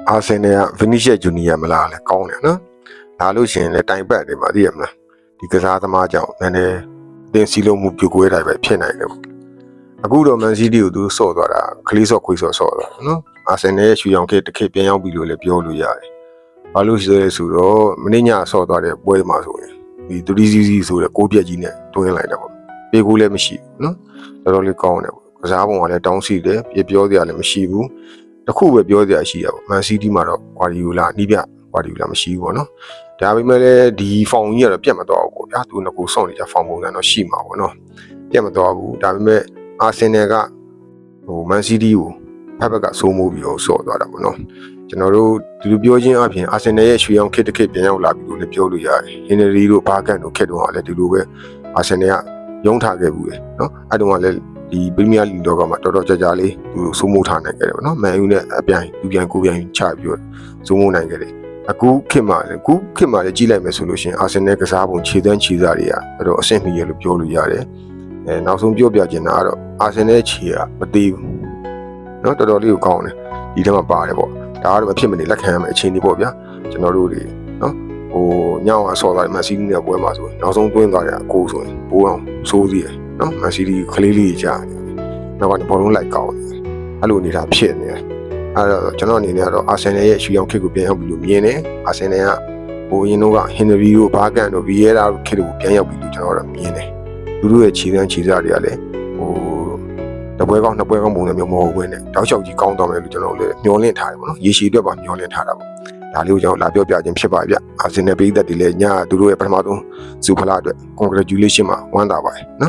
အာဆင်နယ်ကဗီနီရှက်ဂျူနီယာမလားလဲကောင်းတယ်နော်လာလို့ရှိရင်လည်းတိုင်ပတ်တယ်ပါသိရမလားဒီကစားသမားကြောင့်နည်းနည်းအသင်းစီလုံးမှုပြိုကွဲတိုင်းပဲဖြစ်နိုင်တယ်ပေါ့အခုတော့မန်စီးတီးကိုသူဆော့သွားတာခလေးဆော့ခွေးဆော့သွားတယ်နော်အာဆင်နယ်ရဲ့ရွှေရောင်ခေတ်တစ်ခေတ်ပြန်ရောက်ပြီလို့လည်းပြောလို့ရတယ်ဘာလို့ဆိုရဲဆိုတော့မင်းညဆော့သွားတဲ့ပွဲမှာဆိုရင်ဒီ3 စီဆိုတဲ့6ပြက်ကြီးနဲ့တွင်းလိုက်တာပေါ့ပြေကူလည်းမရှိဘူးနော်တော်တော်လေးကောင်းတယ်ပေါ့ကစားပုံကလည်းတောင်းစီတယ်ပြပြောစရာလည်းမရှိဘူးတခုပဲပြောစရာရှိရပေါ့မန်စီးတီးမှာတော့ကွာဒီယိုလာနီးပြကွာဒီယိုလာမရှိဘူးပေါ့နော်ဒါပေမဲ့လည်းဒီဖောင်ကြီးကတော့ပြတ်မသွားဘူးပေါ့ဗျာသူကကိုစောင့်နေကြဖောင်ပုံစံတော့ရှိမှာပေါ့နော်ပြတ်မသွားဘူးဒါပေမဲ့အာဆင်နယ်ကမန်စီးတီးကိုဖက်ဘက်ကစိုးမိုးပြီးတော့ဆော့သွားတာပေါ့နော်ကျွန်တော်တို့ဒီလိုပြောချင်းအပြင်အာဆင်နယ်ရဲ့ရွှေရောင်ခေတ်တစ်ခေတ်ပြန်ရောက်လာပြီလို့လည်းပြောလို့ရတယ်ဟင်နရီတို့ဘာကန်တို့ခေတ်တုန်းကလည်းဒီလိုပဲအာဆင်နယ်ကရုံးထားခဲ့ဘူးလေနော်အဲ့တုန်းကလည်းဒီပရီးမီးယားလိဂ်တော့ကမှတော်တော်ကြာကြာလေးသူစိုးမိုးထားနိုင်ခဲ့တယ်ပေါ့နော်မန်ယူနဲ့အပြိုင်သူပြန်ကိုပြန်ချပြီးတော့စိုးမိုးနိုင်ခဲ့တယ်အခုခေတ်မှာလည်းကြီးလိုက်မယ်ဆိုလို့ရှိရင်အာဆင်နယ်ကစားပုံခြေတန်းခြေစားတွေကတော်တော်အဆင့်မီရလို့ပြောလို့ရတယ်နောက်ဆုံးပြောပြချင်တာကတော့အာဆင်နယ်ခြေကမသေးဘူးနော်တော်တော်လေးကိုကောင်းတယ်ဒီထဲမှာပါတယ်ပေါ့ဒါကတော့မဖြစ်မနေလက်ခံရမယ့်အခြေအနေပေါ့ဗျာကျွန်တော်တို့တွေနော်ညောင်းအောင်ဆော်သွားတယ်မန်စီးတီးနဲ့ပွဲမှာဆိုရင်နောက်ဆုံးသွင်းသွားတဲ့အကိုဆိုရင်ဘိုးအောင်စိုးသေးတယ်နော်မန်စီးတီးကလေးလေးကြာနေတယ်နောက်ကနေဘောလုံးလိုက်ကောင်းတယ်အဲ့လိုနေတာဖြစ်နေတယ်အဲ့တော့ကျွန်တော်အနေနဲ့ကတော့အာဆင်နယ်ရဲ့ရွှေရောင်ခေတ်ကိုပြန်ရောက်ပြီလို့မြင်တယ်အာဆင်နယ်ကရင်တော့ကဟင်နရီတို့ဘာကန်တို့ဗီယေရာတို့ခေတ်ကိုပြန်ရောက်ပြီလို့ကျွန်တော်တို့မြင်တယ်သူတို့ရဲ့ခြေတန်းခြေစားတွေကလည်းတပွဲကောင်းနှစ်ပွဲကောင်းပုံစံမျိုးမဟုတ်ဘဲနဲ့တောက်လျှောက်ကြီးကောင်းသွားမယ်လို့ကျွန်တော်တို့လည်းမျှော်လင့်ထားတယ်ပေါ့နော်ရေရှည်အတွက်ပါမျှော်လင့်ထားတာပေါ့ဒါလေးကိုကျွန်တော်လာပြောပြခြင်းဖြစ်ပါဗျအာဆင်နယ်ပြည်သက်တွေလည်းညသူတို့ရဲ့ပထမဆုံးဇူဖလာအတွက် congratulation ပါဝမ်းသာပါတယ်နော်